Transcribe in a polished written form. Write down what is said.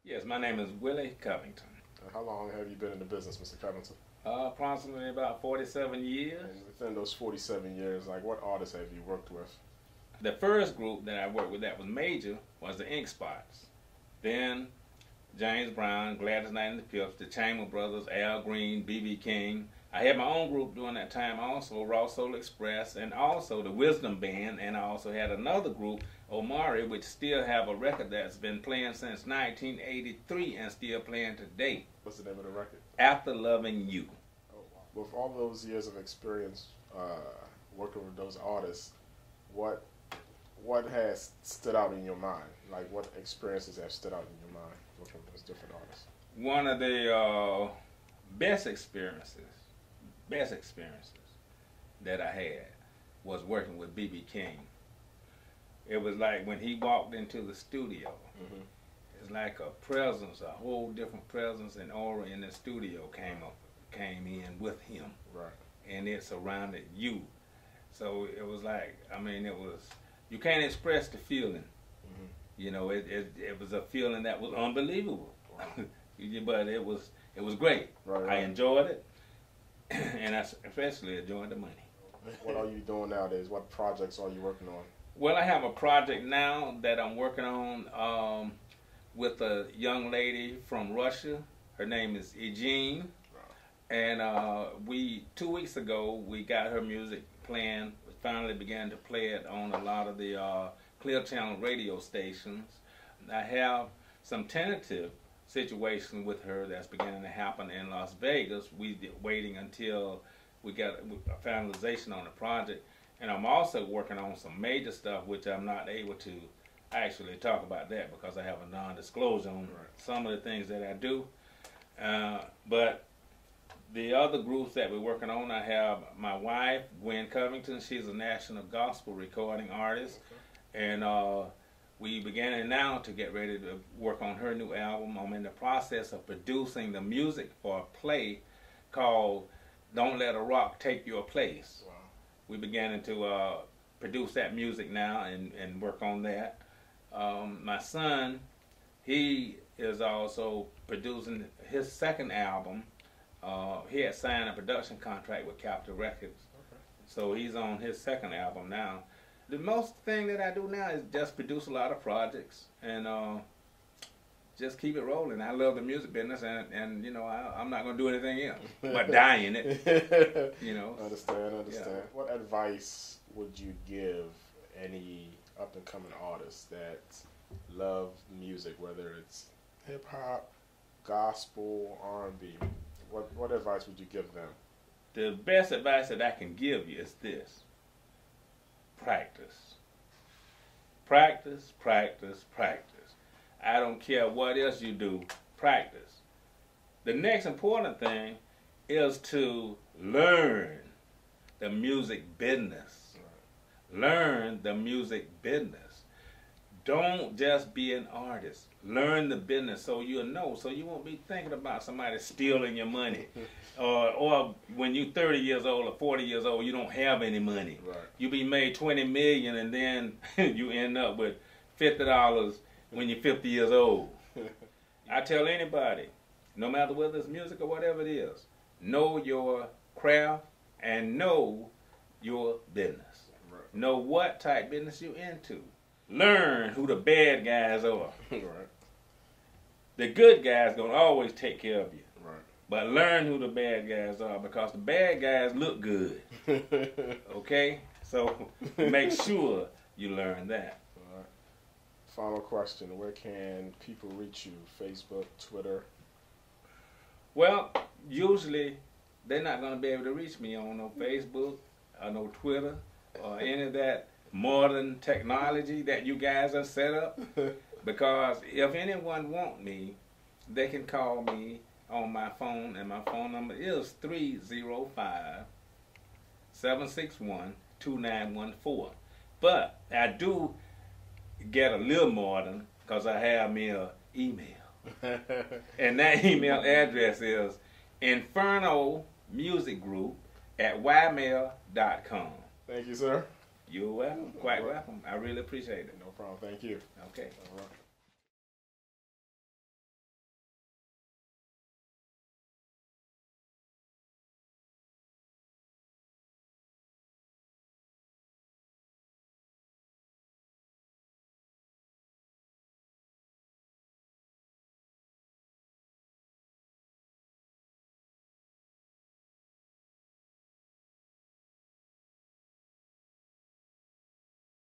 Yes, my name is Willie Covington. How long have you been in the business, Mr. Covington? Approximately about 47 years. And within those 47 years, like what artists have you worked with? The first group that I worked with that was major was the Ink Spots. Then James Brown, Gladys Knight and the Pips, the Chamber Brothers, Al Green, B.B. King. I had my own group during that time also, Raw Soul Express, and also the Wisdom Band, and I also had another group, Omari, which still have a record that's been playing since 1983 and still playing today. What's the name of the record? After Loving You. Oh, wow. With all those years of experience working with those artists, what has stood out in your mind? Like what experiences have stood out in your mind working with those different artists? One of the best experiences that I had was working with B.B. King. It was like when he walked into the studio, it's like a presence, a whole different presence and aura in the studio came in with him. Right. And it surrounded you. So it was like, I mean, it was, you can't express the feeling. You know, it was a feeling that was unbelievable. But it was great. Right. I enjoyed it, and I especially enjoyed the money. What are you doing nowadays? What projects are you working on? Well, I have a project now that I'm working on with a young lady from Russia. Her name is Eugene. And 2 weeks ago, we got her music playing. We finally began to play it on a lot of the Clear Channel radio stations. I have some tentative situation with her that's beginning to happen in Las Vegas. We're waiting until we got a finalization on the project. And I'm also working on some major stuff, which I'm not able to actually talk about that because I have a non-disclosure on some of the things that I do. But the other groups that we're working on, I have my wife, Gwen Covington. She's a national gospel recording artist. And we began now to get ready to work on her new album. I'm in the process of producing the music for a play called Don't Let a Rock Take Your Place. Wow. We began to produce that music now and work on that. My son, he is also producing his second album. He had signed a production contract with Capitol Records. So he's on his second album now. The most thing that I do now is just produce a lot of projects and just keep it rolling. I love the music business, and you know, I'm not going to do anything else but die in it. You know. Understand. Yeah. What advice would you give any up-and-coming artists that love music, whether it's hip-hop, gospel, R&B? What advice would you give them? The best advice that I can give you is this. Practice. Practice, practice, practice. I don't care what else you do, practice. The next important thing is to learn the music business. Learn the music business. Don't just be an artist. Learn the business so you'll know, so you won't be thinking about somebody stealing your money. Or when you're 30 years old or 40 years old, you don't have any money. Right. You be made $20 million and then you end up with $50 when you're 50 years old. I tell anybody, no matter whether it's music or whatever it is, know your craft and know your business. Right. Know what type business you're into. Learn who the bad guys are. Right. The good guys gonna always take care of you. Right. But learn who the bad guys are because the bad guys look good. Okay? So make sure you learn that. All right. Final question. Where can people reach you? Facebook, Twitter? Well, usually they're not going to be able to reach me on no Facebook or no Twitter or any of that modern technology that you guys have set up. Because if anyone want me, they can call me on my phone, and my phone number is 305-761-2914. But I do get a little modern because I have me an email. And that email address is infernomusicgroup@ymail.com. Thank you, sir. You're welcome. Quite welcome. I really appreciate it. No problem. Thank you. Okay. All right.